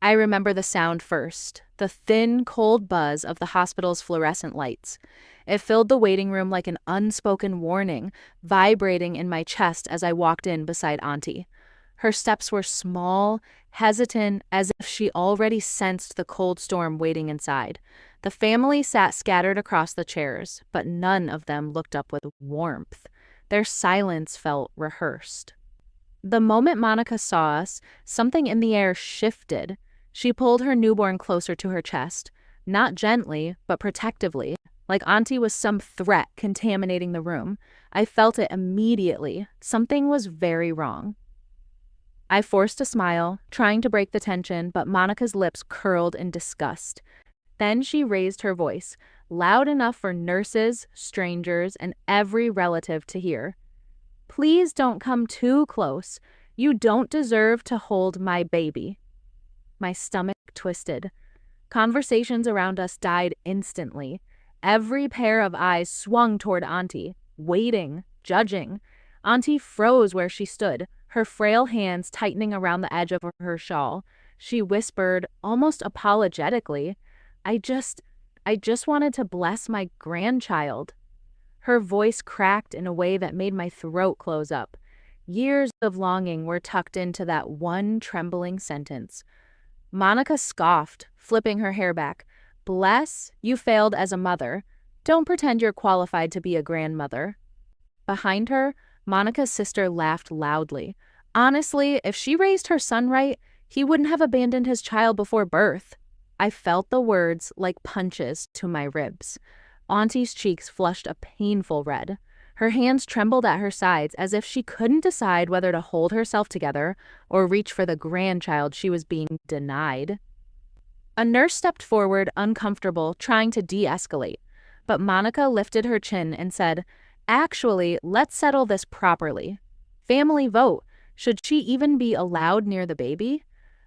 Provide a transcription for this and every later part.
I remember the sound first, the thin, cold buzz of the hospital's fluorescent lights. It filled the waiting room like an unspoken warning, vibrating in my chest as I walked in beside Aunty. Her steps were small, hesitant, as if she already sensed the cold storm waiting inside. The family sat scattered across the chairs, but none of them looked up with warmth. Their silence felt rehearsed. The moment Monica saw us, something in the air shifted. She pulled her newborn closer to her chest, not gently, but protectively, like Aunty was some threat contaminating the room. I felt it immediately. Something was very wrong. I forced a smile, trying to break the tension, but Monica's lips curled in disgust. Then she raised her voice, loud enough for nurses, strangers, and every relative to hear. "Please don't come too close. You don't deserve to hold my baby." My stomach twisted. Conversations around us died instantly. Every pair of eyes swung toward Aunty, waiting, judging. Aunty froze where she stood, her frail hands tightening around the edge of her shawl. She whispered, almost apologetically, I just wanted to bless my grandchild." Her voice cracked in a way that made my throat close up. Years of longing were tucked into that one trembling sentence. Monica scoffed, flipping her hair back. "Bless, you failed as a mother. Don't pretend you're qualified to be a grandmother." Behind her, Monica's sister laughed loudly. Honestly, if she raised her son right, he wouldn't have abandoned his child before birth. I felt the words like punches to my ribs. Auntie's cheeks flushed a painful red. Her hands trembled at her sides as if she couldn't decide whether to hold herself together or reach for the grandchild she was being denied. A nurse stepped forward, uncomfortable, trying to de-escalate. But Monica lifted her chin and said, "Actually, let's settle this properly. Family vote. Should she even be allowed near the baby?"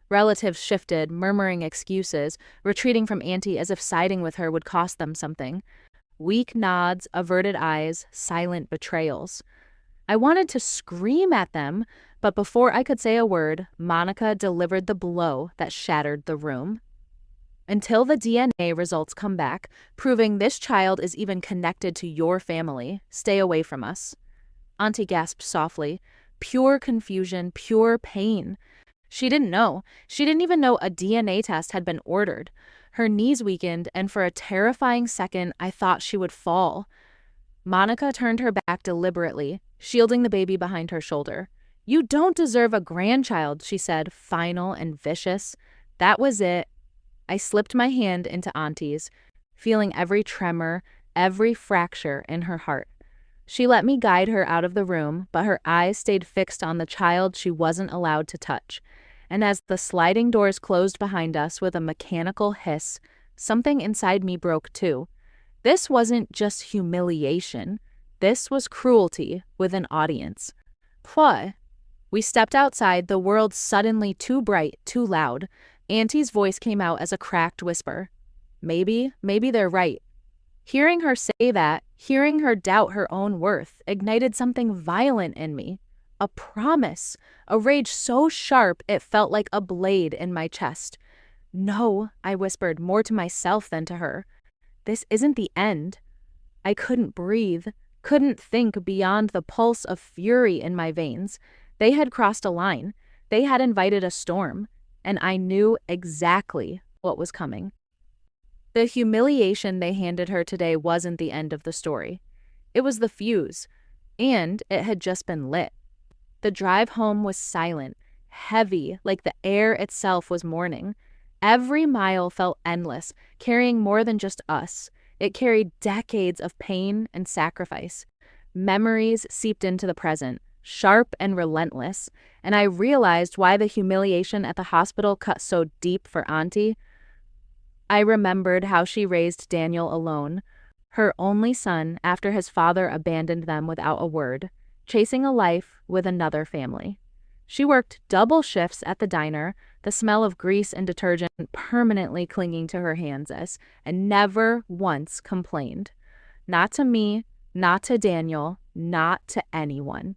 Relatives shifted, murmuring excuses, retreating from Aunty as if siding with her would cost them something. Weak nods, averted eyes, silent betrayals. I wanted to scream at them, but before I could say a word, Monica delivered the blow that shattered the room. "Until the DNA results come back, proving this child is even connected to your family, stay away from us." Aunty gasped softly. Pure confusion, pure pain. She didn't know. She didn't even know a DNA test had been ordered. Her knees weakened, and for a terrifying second, I thought she would fall. Monica turned her back deliberately, shielding the baby behind her shoulder. "You don't deserve a grandchild," she said, final and vicious. That was it. I slipped my hand into Auntie's, feeling every tremor, every fracture in her heart. She let me guide her out of the room, but her eyes stayed fixed on the child she wasn't allowed to touch. And as the sliding doors closed behind us with a mechanical hiss, something inside me broke too. This wasn't just humiliation. This was cruelty with an audience. What? We stepped outside, the world suddenly too bright, too loud. Auntie's voice came out as a cracked whisper. Maybe they're right. Hearing her say that, hearing her doubt her own worth, ignited something violent in me. A promise, a rage so sharp it felt like a blade in my chest. "No," I whispered, more to myself than to her. "This isn't the end." I couldn't breathe, couldn't think beyond the pulse of fury in my veins. They had crossed a line. They had invited a storm, and I knew exactly what was coming. The humiliation they handed her today wasn't the end of the story. It was the fuse, and it had just been lit. The drive home was silent, heavy, like the air itself was mourning. Every mile felt endless, carrying more than just us. It carried decades of pain and sacrifice. Memories seeped into the present, sharp and relentless, and I realized why the humiliation at the hospital cut so deep for Aunty. I remembered how she raised Daniel alone, her only son after his father abandoned them without a word, chasing a life with another family. She worked double shifts at the diner, the smell of grease and detergent permanently clinging to her hands and never once complained. Not to me, not to Daniel, not to anyone.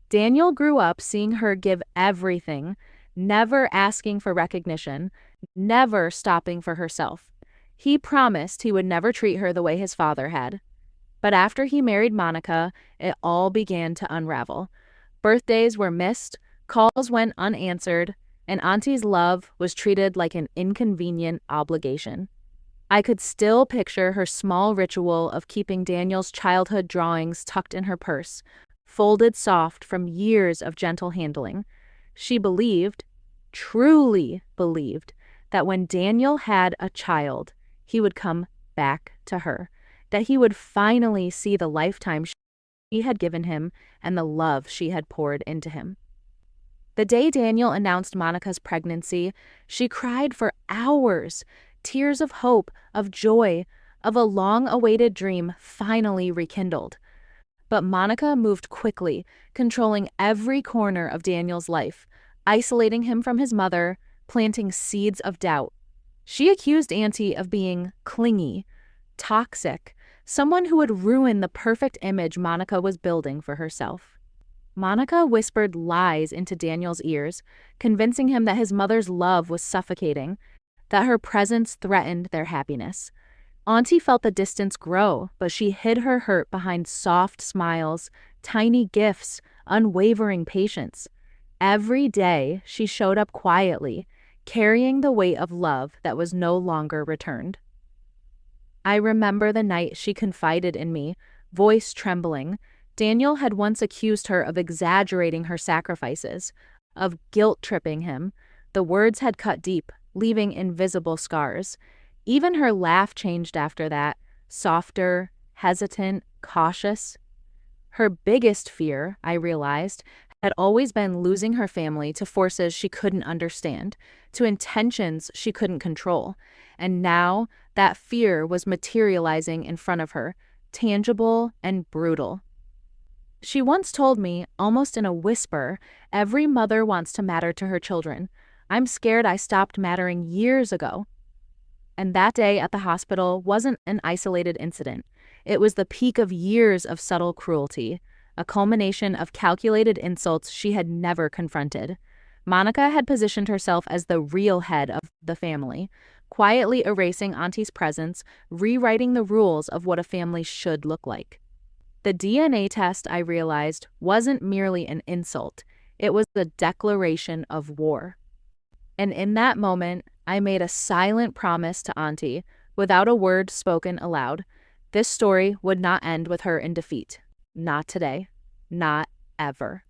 Daniel grew up seeing her give everything, never asking for recognition, never stopping for herself. He promised he would never treat her the way his father had. But after he married Monica, it all began to unravel. Birthdays were missed, calls went unanswered, and Auntie's love was treated like an inconvenient obligation. I could still picture her small ritual of keeping Daniel's childhood drawings tucked in her purse, folded soft from years of gentle handling. She believed, truly believed, that when Daniel had a child, he would come back to her, that he would finally see the lifetime she had given him and the love she had poured into him. The day Daniel announced Monica's pregnancy, she cried for hours, tears of hope, of joy, of a long-awaited dream finally rekindled. But Monica moved quickly, controlling every corner of Daniel's life, isolating him from his mother, planting seeds of doubt. She accused Aunty of being clingy, toxic, someone who would ruin the perfect image Monica was building for herself. Monica whispered lies into Daniel's ears, convincing him that his mother's love was suffocating, that her presence threatened their happiness. Aunty felt the distance grow, but she hid her hurt behind soft smiles, tiny gifts, unwavering patience. Every day, she showed up quietly, carrying the weight of love that was no longer returned. I remember the night she confided in me, voice trembling. Daniel had once accused her of exaggerating her sacrifices, of guilt-tripping him. The words had cut deep, leaving invisible scars. Even her laugh changed after that, softer, hesitant, cautious. Her biggest fear, I realized, had always been losing her family to forces she couldn't understand, to intentions she couldn't control. And now that fear was materializing in front of her, tangible and brutal. She once told me, almost in a whisper, every mother wants to matter to her children. I'm scared I stopped mattering years ago. And that day at the hospital wasn't an isolated incident. It was the peak of years of subtle cruelty, a culmination of calculated insults she had never confronted. Monica had positioned herself as the real head of the family, quietly erasing Auntie's presence, rewriting the rules of what a family should look like. The DNA test, I realized, wasn't merely an insult. It was a declaration of war. And in that moment, I made a silent promise to Aunty, without a word spoken aloud. This story would not end with her in defeat. Not today. Not ever.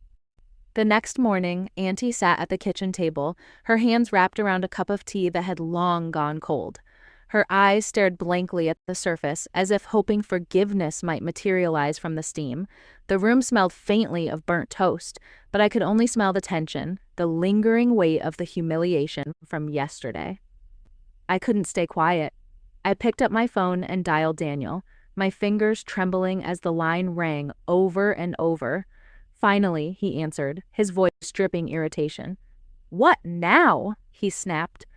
The next morning, Aunty sat at the kitchen table, her hands wrapped around a cup of tea that had long gone cold. Her eyes stared blankly at the surface, as if hoping forgiveness might materialize from the steam. The room smelled faintly of burnt toast, but I could only smell the tension, the lingering weight of the humiliation from yesterday. I couldn't stay quiet. I picked up my phone and dialed Daniel, my fingers trembling as the line rang over and over. Finally, he answered, his voice dripping irritation. "What now?" he snapped.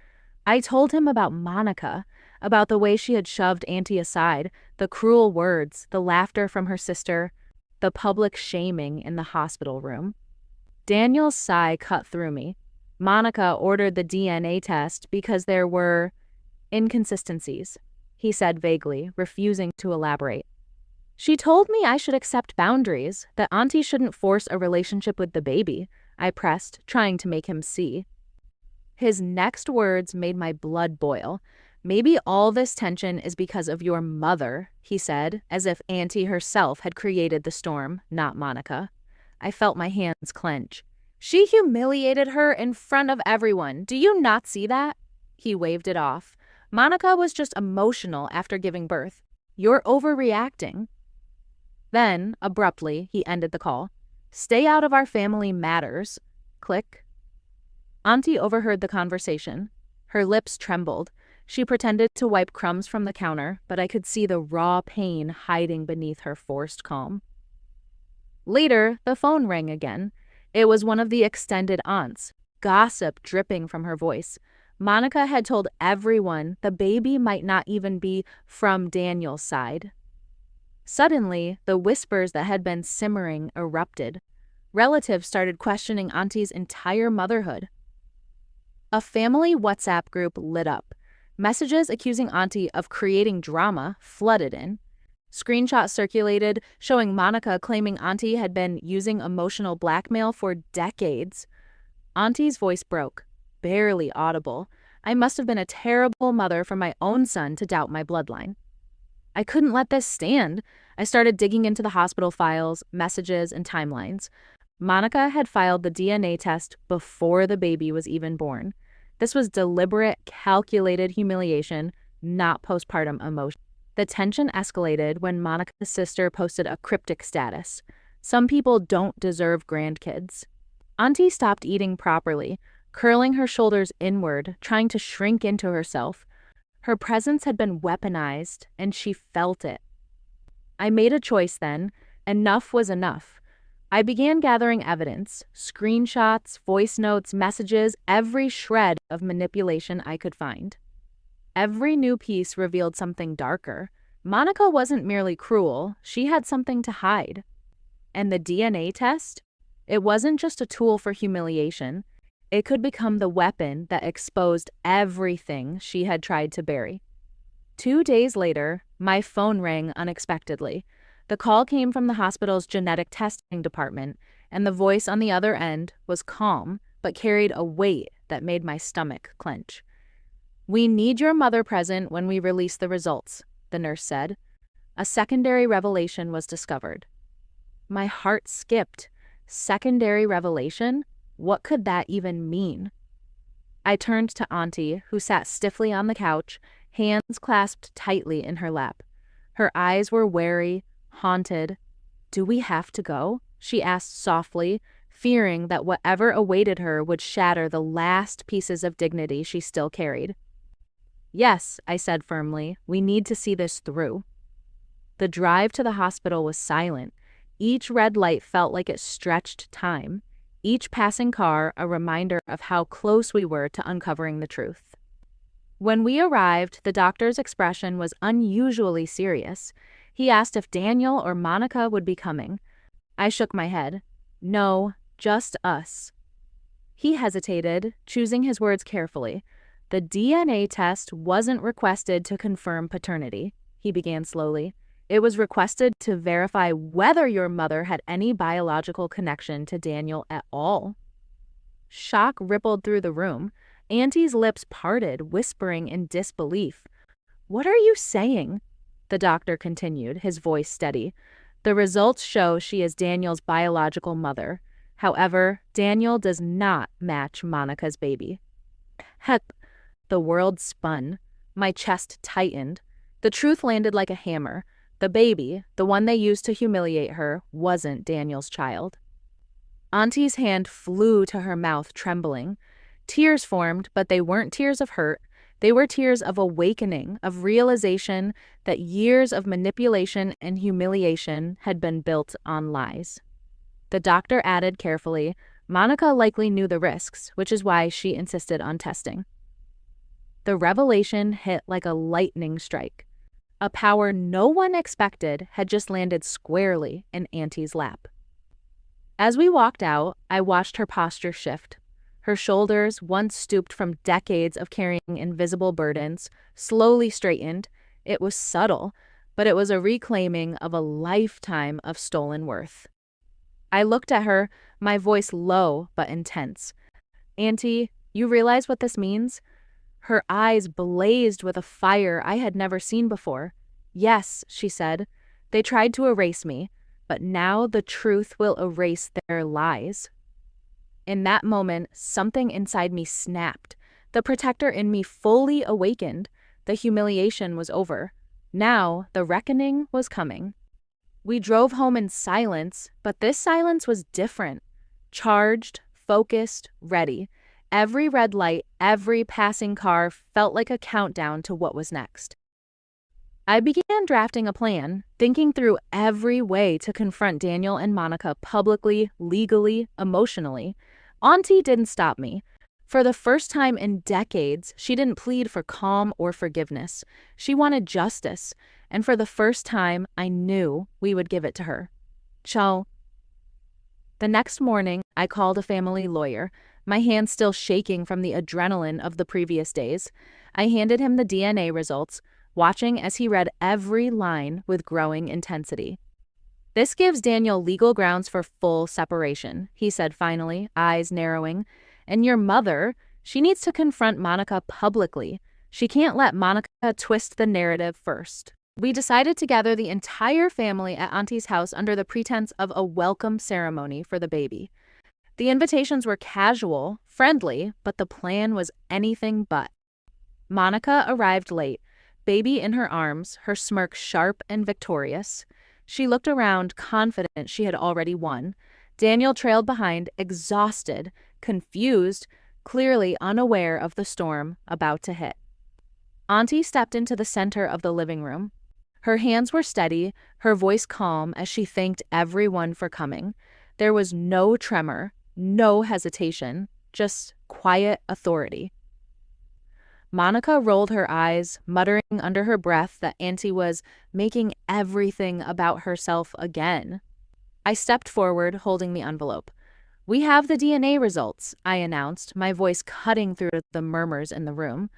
I told him about Monica, about the way she had shoved Aunty aside, the cruel words, the laughter from her sister, the public shaming in the hospital room. Daniel's sigh cut through me. Monica ordered the DNA test because there were inconsistencies, he said vaguely, refusing to elaborate. She told me I should accept boundaries, that Aunty shouldn't force a relationship with the baby, I pressed, trying to make him see. His next words made my blood boil. "Maybe all this tension is because of your mother," he said, as if Aunty herself had created the storm, not Monica. I felt my hands clench. "She humiliated her in front of everyone. Do you not see that?" He waved it off. "Monica was just emotional after giving birth. You're overreacting." Then, abruptly, he ended the call. "Stay out of our family matters." Click. Aunty overheard the conversation. Her lips trembled. She pretended to wipe crumbs from the counter, but I could see the raw pain hiding beneath her forced calm. Later, the phone rang again. It was one of the extended aunts, gossip dripping from her voice. Monica had told everyone the baby might not even be from Daniel's side. Suddenly, the whispers that had been simmering erupted. Relatives started questioning Auntie's entire motherhood. A family WhatsApp group lit up. Messages accusing Aunty of creating drama flooded in. Screenshots circulated showing Monica claiming Aunty had been using emotional blackmail for decades. Auntie's voice broke, barely audible. I must have been a terrible mother for my own son to doubt my bloodline. I couldn't let this stand. I started digging into the hospital files, messages, and timelines. Monica had filed the DNA test before the baby was even born. This was deliberate, calculated humiliation, not postpartum emotion. The tension escalated when Monica's sister posted a cryptic status. Some people don't deserve grandkids. Aunty stopped eating properly, curling her shoulders inward, trying to shrink into herself. Her presence had been weaponized, and she felt it. I made a choice then. Enough was enough. I began gathering evidence, screenshots, voice notes, messages, every shred of manipulation I could find. Every new piece revealed something darker. Monica wasn't merely cruel, she had something to hide. And the DNA test? It wasn't just a tool for humiliation. It could become the weapon that exposed everything she had tried to bury. 2 days later, my phone rang unexpectedly. The call came from the hospital's genetic testing department, and the voice on the other end was calm, but carried a weight that made my stomach clench. "We need your mother present when we release the results," the nurse said. A secondary revelation was discovered. My heart skipped. Secondary revelation? What could that even mean? I turned to Aunty, who sat stiffly on the couch, hands clasped tightly in her lap. Her eyes were wary, haunted. "Do we have to go?" she asked softly, fearing that whatever awaited her would shatter the last pieces of dignity she still carried. "Yes," I said firmly, "we need to see this through." The drive to the hospital was silent. Each red light felt like it stretched time. Each passing car a reminder of how close we were to uncovering the truth. When we arrived, the doctor's expression was unusually serious. He asked if Daniel or Monica would be coming. I shook my head. "No, just us." He hesitated, choosing his words carefully. "The DNA test wasn't requested to confirm paternity," he began slowly. "It was requested to verify whether your mother had any biological connection to Daniel at all." Shock rippled through the room. Auntie's lips parted, whispering in disbelief. "What are you saying?" The doctor continued, his voice steady. "The results show she is Daniel's biological mother. However, Daniel does not match Monica's baby." Heck, the world spun. My chest tightened. The truth landed like a hammer. The baby, the one they used to humiliate her, wasn't Daniel's child. Auntie's hand flew to her mouth, trembling. Tears formed, but they weren't tears of hurt. They were tears of awakening, of realization that years of manipulation and humiliation had been built on lies. The doctor added carefully, "Monica likely knew the risks, which is why she insisted on testing." The revelation hit like a lightning strike. A power no one expected had just landed squarely in Auntie's lap. As we walked out, I watched her posture shift. Her shoulders, once stooped from decades of carrying invisible burdens, slowly straightened. It was subtle, but it was a reclaiming of a lifetime of stolen worth. I looked at her, my voice low but intense. "Aunty, you realize what this means?" Her eyes blazed with a fire I had never seen before. "Yes," she said. "They tried to erase me, but now the truth will erase their lies." In that moment, something inside me snapped. The protector in me fully awakened. The humiliation was over. Now, the reckoning was coming. We drove home in silence, but this silence was different. Charged, focused, ready. Every red light, every passing car felt like a countdown to what was next. I began drafting a plan, thinking through every way to confront Daniel and Monica publicly, legally, emotionally. Aunty didn't stop me. For the first time in decades, she didn't plead for calm or forgiveness. She wanted justice, and for the first time, I knew we would give it to her. Ciao. The next morning, I called a family lawyer. my hands still shaking from the adrenaline of the previous days. I handed him the DNA results, watching as he read every line with growing intensity. "This gives Daniel legal grounds for full separation," he said finally, eyes narrowing. "And your mother, she needs to confront Monica publicly. She can't let Monica twist the narrative first." We decided to gather the entire family at Auntie's house under the pretense of a welcome ceremony for the baby. The invitations were casual, friendly, but the plan was anything but. Monica arrived late, baby in her arms, her smirk sharp and victorious. She looked around, confident she had already won. Daniel trailed behind, exhausted, confused, clearly unaware of the storm about to hit. Auntie stepped into the center of the living room. Her hands were steady, her voice calm as she thanked everyone for coming. There was no tremor, no hesitation, just quiet authority. Monica rolled her eyes, muttering under her breath that Auntie was making everything about herself again. I stepped forward, holding the envelope. "We have the DNA results," I announced, my voice cutting through the murmurs in the room.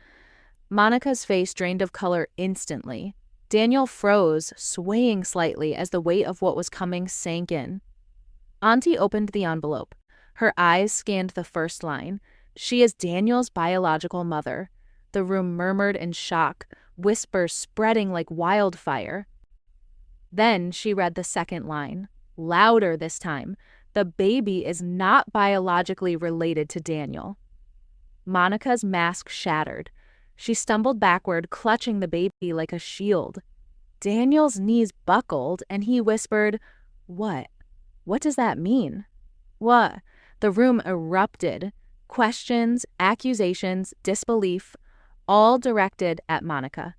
Monica's face drained of color instantly. Daniel froze, swaying slightly as the weight of what was coming sank in. Auntie opened the envelope. Her eyes scanned the first line. "She is Daniel's biological mother." The room murmured in shock, whispers spreading like wildfire. Then she read the second line, louder this time. "The baby is not biologically related to Daniel." Monica's mask shattered. She stumbled backward, clutching the baby like a shield. Daniel's knees buckled, and he whispered, "What? What does that mean?" "What?" The room erupted. Questions, accusations, disbelief, all directed at Monica.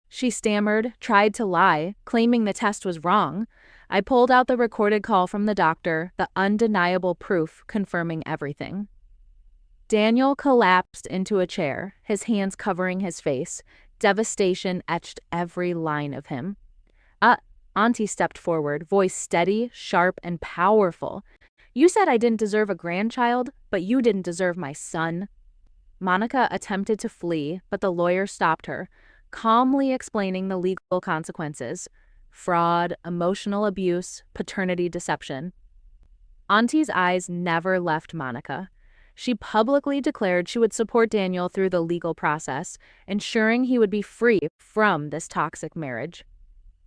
She stammered, tried to lie, claiming the test was wrong. I pulled out the recorded call from the doctor, the undeniable proof confirming everything. Daniel collapsed into a chair, his hands covering his face. Devastation etched every line of him. Auntie stepped forward, voice steady, sharp, and powerful. "You said I didn't deserve a grandchild, but you didn't deserve my son." Monica attempted to flee, but the lawyer stopped her, calmly explaining the legal consequences: fraud, emotional abuse, paternity deception. Auntie's eyes never left Monica. She publicly declared she would support Daniel through the legal process, ensuring he would be free from this toxic marriage.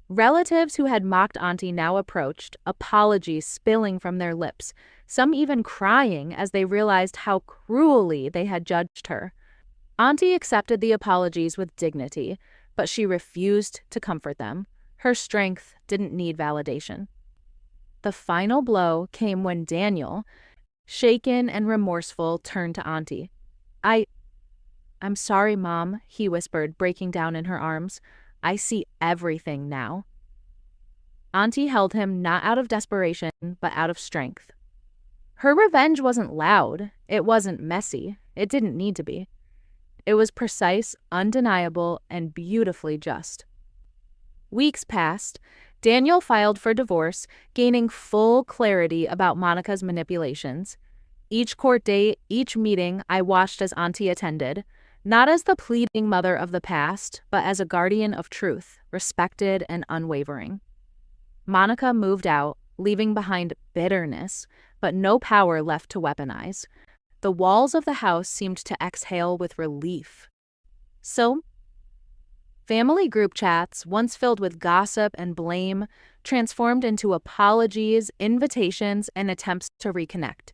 Relatives who had mocked Auntie now approached, apologies spilling from their lips, some even crying as they realized how cruelly they had judged her. Auntie accepted the apologies with dignity, but she refused to comfort them. Her strength didn't need validation. The final blow came when Daniel, shaken and remorseful, turned to Auntie. I'm sorry, Mom," he whispered, breaking down in her arms. "I see everything now." Auntie held him not out of desperation, but out of strength. Her revenge wasn't loud. It wasn't messy. It didn't need to be. It was precise, undeniable, and beautifully just. Weeks passed. Daniel filed for divorce, gaining full clarity about Monica's manipulations. Each court date, each meeting, I watched as Auntie attended, not as the pleading mother of the past, but as a guardian of truth, respected and unwavering. Monica moved out, leaving behind bitterness, but no power left to weaponize. The walls of the house seemed to exhale with relief. So, family group chats, once filled with gossip and blame, transformed into apologies, invitations, and attempts to reconnect.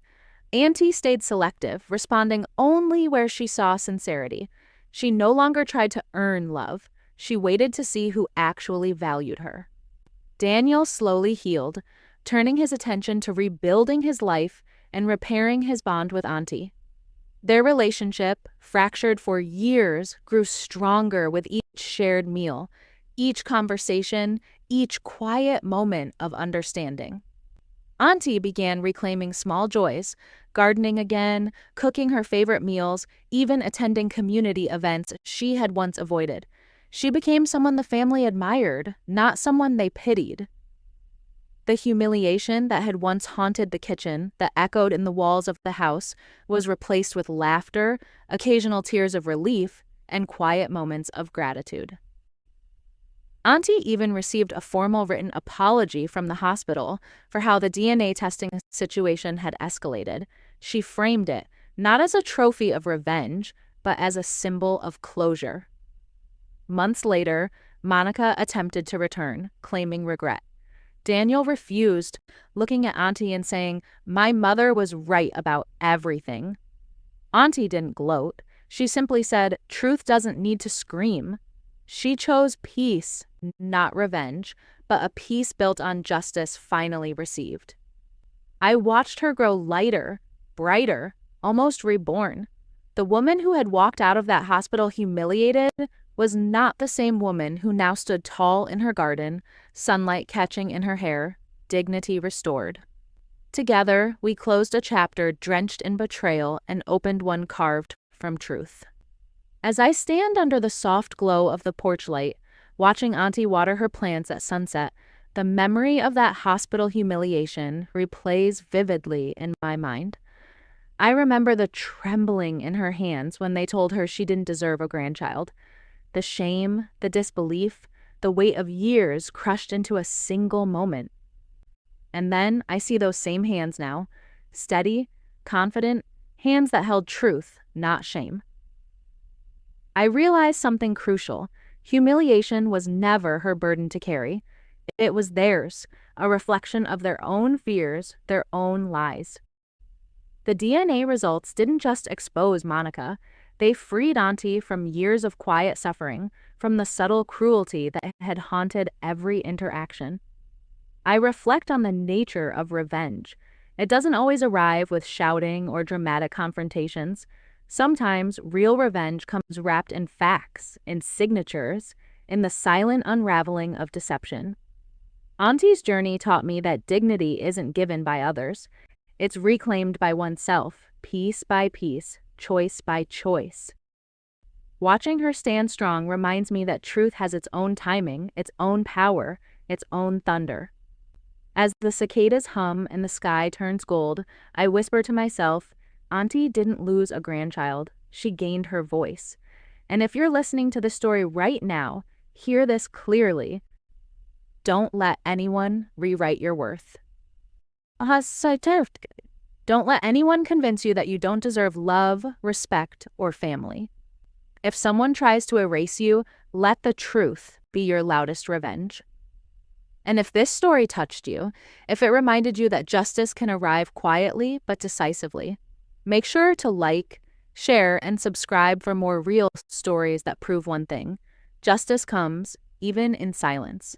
Auntie stayed selective, responding only where she saw sincerity. She no longer tried to earn love. She waited to see who actually valued her. Daniel slowly healed, turning his attention to rebuilding his life and repairing his bond with Auntie. Their relationship, fractured for years, grew stronger with each shared meal, each conversation, each quiet moment of understanding. Auntie began reclaiming small joys, gardening again, cooking her favorite meals, even attending community events she had once avoided. She became someone the family admired, not someone they pitied. The humiliation that had once haunted the kitchen, that echoed in the walls of the house, was replaced with laughter, occasional tears of relief, and quiet moments of gratitude. Aunty even received a formal written apology from the hospital for how the DNA testing situation had escalated. She framed it not as a trophy of revenge, but as a symbol of closure. Months later, Monica attempted to return, claiming regret. Daniel refused, looking at Aunty and saying, "My mother was right about everything." Aunty didn't gloat. She simply said, "Truth doesn't need to scream." She chose peace, not revenge, but a peace built on justice finally received. I watched her grow lighter, brighter, almost reborn. The woman who had walked out of that hospital humiliated was not the same woman who now stood tall in her garden, sunlight catching in her hair, dignity restored. Together, we closed a chapter drenched in betrayal and opened one carved from truth. As I stand under the soft glow of the porch light, watching Aunty water her plants at sunset, the memory of that hospital humiliation replays vividly in my mind. I remember the trembling in her hands when they told her she didn't deserve a grandchild. The shame, the disbelief, the weight of years crushed into a single moment. And then I see those same hands now, steady, confident, hands that held truth, not shame. I realized something crucial. Humiliation was never her burden to carry. It was theirs, a reflection of their own fears, their own lies. The DNA results didn't just expose Monica. They freed Aunty from years of quiet suffering, from the subtle cruelty that had haunted every interaction. I reflect on the nature of revenge. It doesn't always arrive with shouting or dramatic confrontations. Sometimes real revenge comes wrapped in facts, in signatures, in the silent unraveling of deception. Auntie's journey taught me that dignity isn't given by others. It's reclaimed by oneself, piece by piece, choice by choice. Watching her stand strong reminds me that truth has its own timing, its own power, its own thunder. As the cicadas hum and the sky turns gold, I whisper to myself, Aunty didn't lose a grandchild, she gained her voice. And if you're listening to this story right now, hear this clearly. Don't let anyone rewrite your worth. Don't let anyone convince you that you don't deserve love, respect, or family. If someone tries to erase you, let the truth be your loudest revenge. And if this story touched you, if it reminded you that justice can arrive quietly but decisively, make sure to like, share, and subscribe for more real stories that prove one thing: justice comes even in silence.